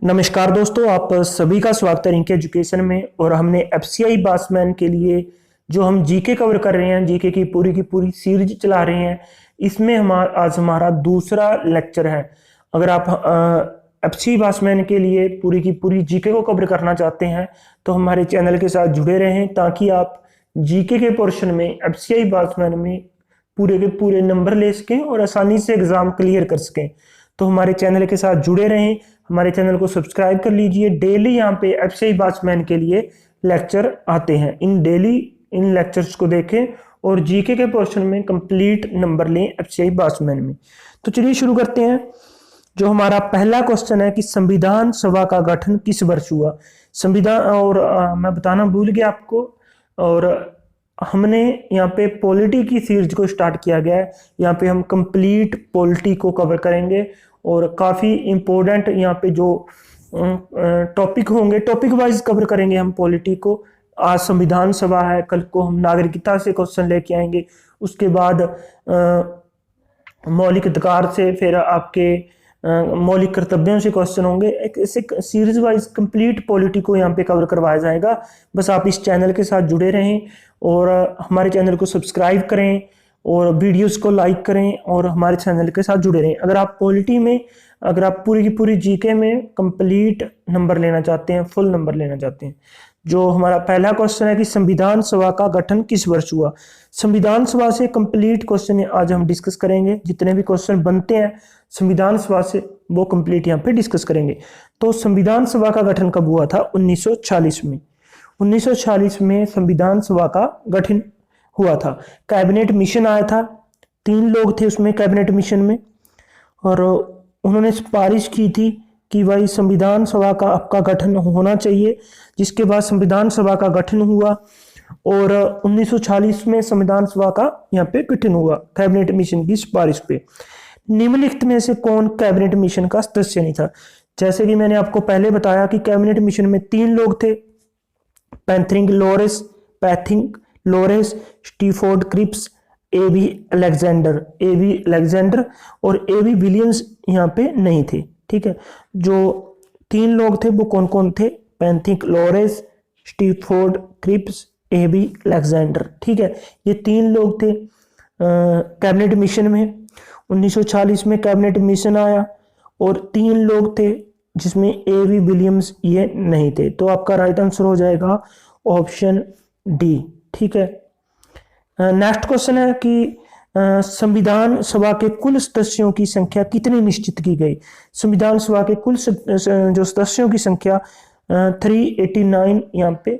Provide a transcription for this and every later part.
नमस्कार दोस्तों, आप सभी का स्वागत है रिंकी एजुकेशन में। और हमने एफसीआई बासमैन के लिए जो हम जीके कवर कर रहे हैं, जीके की पूरी सीरीज चला रहे हैं, इसमें आज हमारा दूसरा लेक्चर है। अगर आप एफसीआई बासमैन के लिए पूरी जीके को कवर करना चाहते हैं तो हमारे चैनल के साथ जुड़े रहें, ताकि आप जीके के पोर्शन में एफसीआई बासमैन में पूरे के पूरे नंबर ले सकें और आसानी से एग्जाम क्लियर कर सकें। तो हमारे चैनल के साथ जुड़े रहें, हमारे चैनल को सब्सक्राइब कर लीजिए। डेली यहाँ पे एफसीआई बासमैन के लिए लेक्चर आते हैं। इन लेक्चर्स को देखें और जीके के पोर्शन में कंप्लीट नंबर लें एफसीआई बासमैन में। तो चलिए शुरू करते हैं। जो हमारा पहला क्वेश्चन है कि संविधान सभा का गठन किस वर्ष हुआ। संविधान और मैं बताना भूल गया आपको, और हमने यहाँ पे पॉलिटी की सीरीज को स्टार्ट किया गया है। यहाँ पे हम कंप्लीट पॉलिटी को कवर करेंगे और काफ़ी इम्पोर्टेंट यहाँ पे जो टॉपिक होंगे, टॉपिक वाइज कवर करेंगे हम पॉलिटी को। आज संविधान सभा है, कल को हम नागरिकता से क्वेश्चन लेके आएंगे, उसके बाद मौलिक अधिकार से, फिर आपके मौलिक कर्तव्यों से क्वेश्चन होंगे। एक ऐसे सीरीज वाइज कंप्लीट पॉलिटी को यहाँ पे कवर करवाया जाएगा। बस आप इस चैनल के साथ जुड़े रहें और हमारे चैनल को सब्सक्राइब करें और वीडियोस को लाइक करें और हमारे चैनल के साथ जुड़े रहें। अगर आप पॉलिटी में, अगर आप पूरी की पूरी जीके में कंप्लीट नंबर लेना चाहते हैं, फुल नंबर लेना चाहते हैं। जो हमारा पहला क्वेश्चन है कि संविधान सभा का गठन किस वर्ष हुआ। संविधान सभा से कंप्लीट क्वेश्चन आज हम डिस्कस करेंगे। जितने भी क्वेश्चन बनते हैं संविधान सभा से वो कंप्लीट यहाँ पे डिस्कस करेंगे। तो संविधान सभा का गठन कब हुआ था? 1940 में। 1940 में संविधान सभा का गठन हुआ था। कैबिनेट मिशन आया था, 3 लोग थे उसमें कैबिनेट मिशन में, और उन्होंने सिफारिश की थी कि भाई संविधान सभा का आपका गठन होना चाहिए। जिसके बाद संविधान सभा का गठन हुआ और 1940 में संविधान सभा का यहाँ पे गठन हुआ कैबिनेट मिशन की सिफारिश पे। निम्नलिखित में से कौन कैबिनेट मिशन का सदस्य नहीं था? जैसे कि मैंने आपको पहले बताया कि कैबिनेट मिशन में 3 लोग थे, पैथिंग लोरेंस, स्टीफोर्ड क्रिप्स, एबी अलेक्जेंडर और एबी विलियम्स यहाँ पे नहीं थे। ठीक है, जो 3 लोग थे वो कौन कौन थे? पैथिंग लोरेंस, स्टीफोर्ड क्रिप्स, एबी अलेक्जेंडर। ठीक है, ये 3 लोग थे कैबिनेट मिशन में। 1940 में कैबिनेट मिशन आया और 3 लोग थे जिसमें एबी विलियम्स ये नहीं थे। तो आपका राइट आंसर हो जाएगा ऑप्शन डी। ठीक है, नेक्स्ट क्वेश्चन है कि संविधान सभा के कुल सदस्यों की संख्या कितनी निश्चित की गई। संविधान सभा के कुल जो सदस्यों की संख्या 389 यहाँ पे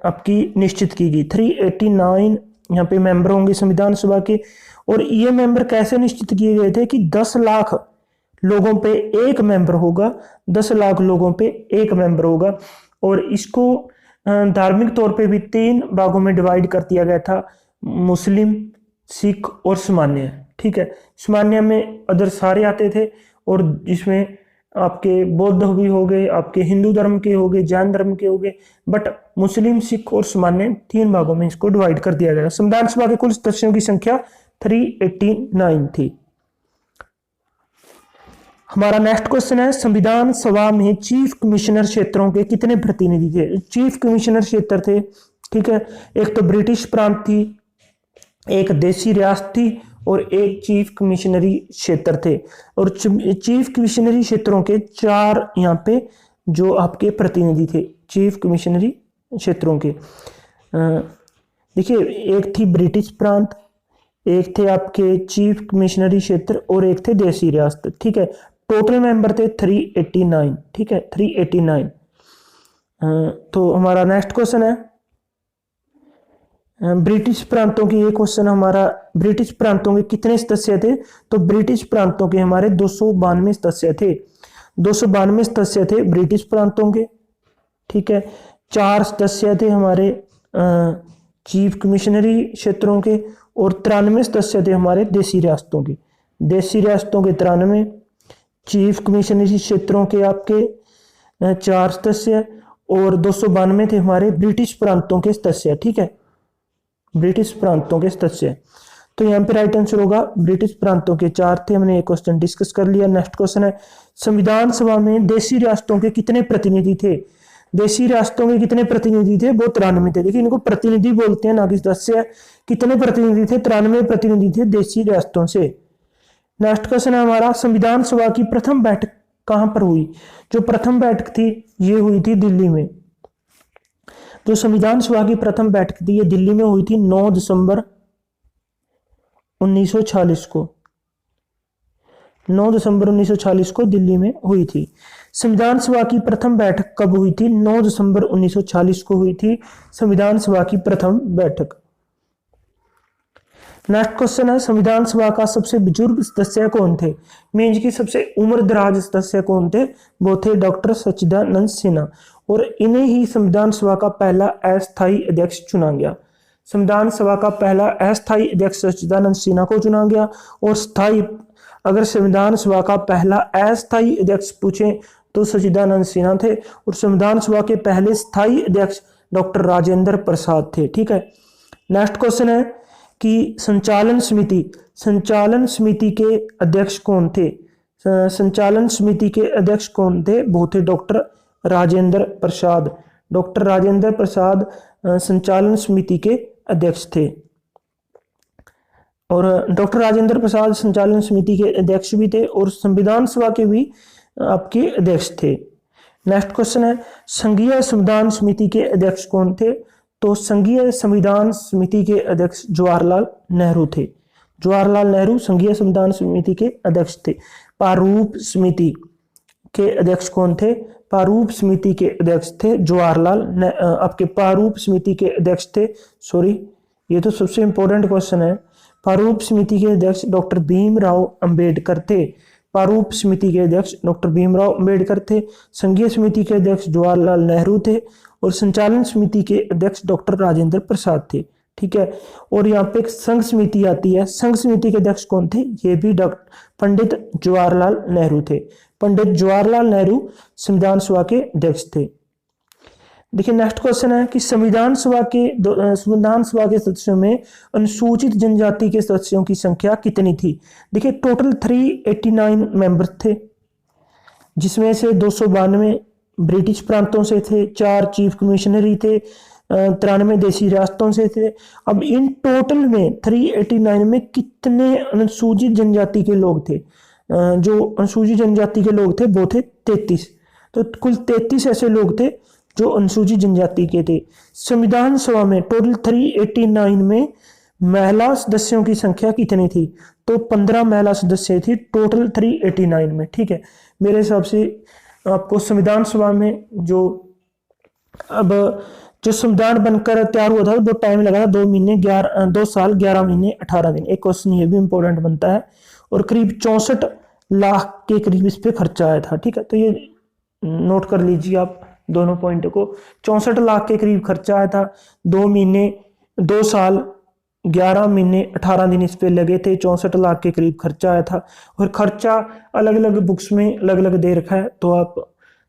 आपकी निश्चित की गई। 389 यहाँ पे मेंबर होंगे संविधान सभा के। और ये मेंबर कैसे निश्चित किए गए थे कि 10 लाख लोगों पे एक मेंबर होगा, 10 लाख लोगों पे एक मेंबर होगा। और इसको धार्मिक तौर पे भी 3 भागों में डिवाइड कर दिया गया था, मुस्लिम, सिख और सामान्य। ठीक है, सामान्य में अदर सारे आते थे, और जिसमें आपके बौद्ध भी हो गए, आपके हिंदू धर्म के हो गए, जैन धर्म के हो गए, बट मुस्लिम, सिख और सामान्य 3 भागों में इसको डिवाइड कर दिया गया। संविधान सभा के कुल सदस्यों की संख्या 389 थी। हमारा नेक्स्ट क्वेश्चन है संविधान सभा में चीफ कमिश्नर क्षेत्रों के कितने प्रतिनिधि थे। चीफ कमिश्नर क्षेत्र थे, ठीक है, एक तो ब्रिटिश प्रांत थी, एक देशी रियासत थी और एक चीफ कमिश्नरी क्षेत्र थे। और चीफ कमिश्नरी क्षेत्रों के 4 यहाँ पे जो आपके प्रतिनिधि थे चीफ कमिश्नरी क्षेत्रों के। देखिए, एक थी ब्रिटिश प्रांत, एक थे आपके चीफ कमिश्नरी क्षेत्र और एक थे देशी रियासत। ठीक है, टोटल मेंबर थे 389। ठीक है, 389। तो हमारा नेक्स्ट क्वेश्चन है ब्रिटिश प्रांतों की। ये क्वेश्चन हमारा, ब्रिटिश प्रांतों के कितने सदस्य थे? तो ब्रिटिश प्रांतों के हमारे 292 सदस्य थे। 292 सदस्य थे ब्रिटिश प्रांतों के। ठीक है, 4 सदस्य थे हमारे चीफ कमिश्नरी क्षेत्रों के और 93 सदस्य थे हमारे देशी रियासतों के। देशी रियासतों के 93, चीफ कमिश्नरी क्षेत्रों के आपके 4 सदस्य और 292 थे हमारे ब्रिटिश प्रांतों के सदस्य। ठीक है, ब्रिटिश प्रांतों के सदस्य। तो यहाँ पे राइट आंसर होगा ब्रिटिश प्रांतों के 4 थे। हमने ये क्वेश्चन डिस्कस कर लिया। नेक्स्ट क्वेश्चन है संविधान सभा में देशी रियासतों के कितने प्रतिनिधि थे? देशी रियासतों के कितने प्रतिनिधि थे? वो 93 थे। देखिए इनको प्रतिनिधि बोलते हैं ना कि सदस्य। कितने प्रतिनिधि थे? 93 प्रतिनिधि थे देशी रियासतों से। नेक्स्ट क्वेश्चन है हमारा संविधान सभा की प्रथम बैठक कहां पर हुई? जो प्रथम बैठक थी ये हुई थी दिल्ली में। जो संविधान सभा की प्रथम बैठक थी ये दिल्ली में हुई थी 9 दिसंबर 1946 को। 9 दिसंबर 1946 को दिल्ली में हुई थी। संविधान सभा की प्रथम बैठक कब हुई थी? 9 दिसंबर 1946 को हुई थी संविधान सभा की प्रथम बैठक। नेक्स्ट क्वेश्चन है संविधान सभा का सबसे बुजुर्ग सदस्य कौन थे? मीन्स की सबसे उम्र दराज सदस्य कौन थे? वो थे डॉक्टर सच्चिदानंद सिन्हा, और इन्हें ही संविधान सभा का पहला अस्थायी अध्यक्ष चुना गया। संविधान सभा का पहला अस्थायी अध्यक्ष सच्चिदानंद सिन्हा को चुना गया, और स्थायी अगर संविधान सभा का पहला अस्थायी अध्यक्ष पूछे तो सच्चिदानंद सिन्हा थे, और संविधान सभा के पहले स्थायी अध्यक्ष डॉक्टर राजेंद्र प्रसाद थे। ठीक है। नेक्स्ट क्वेश्चन है कि संचालन समिति के अध्यक्ष कौन थे? संचालन समिति के अध्यक्ष कौन थे? वो थे डॉक्टर राजेंद्र प्रसाद। डॉक्टर राजेंद्र प्रसाद संचालन समिति के अध्यक्ष थे, और डॉक्टर राजेंद्र प्रसाद संचालन समिति के अध्यक्ष भी थे और संविधान सभा के भी आपके अध्यक्ष थे। नेक्स्ट क्वेश्चन है संघीय संविधान समिति के अध्यक्ष कौन थे? तो संघीय संविधान समिति के अध्यक्ष जवाहरलाल नेहरू थे। जवाहरलाल नेहरू संघीय संविधान समिति के अध्यक्ष थे। प्रारूप समिति के अध्यक्ष कौन थे? प्रारूप समिति के अध्यक्ष थे जवाहरलाल आपके प्रारूप समिति के अध्यक्ष थे, सॉरी ये तो सबसे इंपॉर्टेंट क्वेश्चन है। प्रारूप समिति के अध्यक्ष डॉक्टर भीमराव अंबेडकर थे। प्रारूप समिति के अध्यक्ष डॉक्टर भीमराव अंबेडकर थे। संघीय समिति के अध्यक्ष जवाहरलाल नेहरू थे, और संचालन समिति के अध्यक्ष डॉक्टर राजेंद्र प्रसाद थे। ठीक है। और यहाँ पे एक संघ समिति आती है। संघ समिति के अध्यक्ष कौन थे? ये भी डॉक्टर पंडित जवाहरलाल नेहरू थे। पंडित जवाहरलाल नेहरू संविधान सभा के अध्यक्ष थे। देखिए नेक्स्ट क्वेश्चन है कि संविधान सभा के सदस्यों में अनुसूचित जनजाति के सदस्यों की संख्या कितनी थी? देखिए टोटल 389 मेंबर थे, जिसमें से 292 ब्रिटिश प्रांतों से थे, 4 चीफ कमिश्नरी थे, 93 देशी रियासतों से थे। अब इन टोटल में 389 में कितने अनुसूचित जनजाति के लोग थे? जो अनुसूचित जनजाति के लोग थे वो थे 33। तो कुल 33 ऐसे लोग थे जो अनुसूचित जनजाति के थे। संविधान सभा में टोटल 389 में महिला सदस्यों की संख्या कितनी थी? तो 15 महिला सदस्य थी टोटल 389 में। ठीक है। मेरे हिसाब से आपको संविधान सभा में जो संविधान बनकर तैयार हुआ था वो टाइम लगा था 2 साल 11 महीने 18 दिन। एक क्वेश्चन ये भी इंपॉर्टेंट बनता है, और करीब 64 लाख के करीब इस पे खर्चा आया था। ठीक है। तो ये नोट कर लीजिए आप दोनों पॉइंट को। 64 लाख के करीब खर्चा आया था। 2 साल 11 महीने 18 दिन इस पे लगे थे। 64 लाख के करीब खर्चा आया था, और खर्चा अलग अलग बुक्स में अलग अलग दे रखा है, तो आप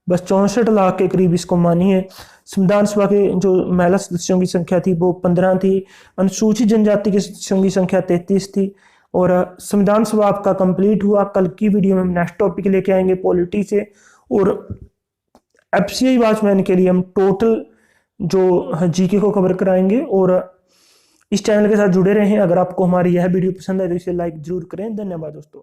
बस 64 लाख के करीब इसको मानिए। संविधान सभा के जो महिला सदस्यों की संख्या थी वो 15 थी। अनुसूचित जनजाति के सदस्यों की संख्या 33 थी। और संविधान सभा आपका कंप्लीट हुआ। कल की वीडियो में हम नेक्स्ट टॉपिक लेके आएंगे पॉलिटी से, और एफसीआई वॉचमैन के लिए हम टोटल जो जीके को कवर कराएंगे। और इस चैनल के साथ जुड़े रहें। अगर आपको हमारी यह वीडियो पसंद है तो इसे लाइक जरूर करें। धन्यवाद दोस्तों।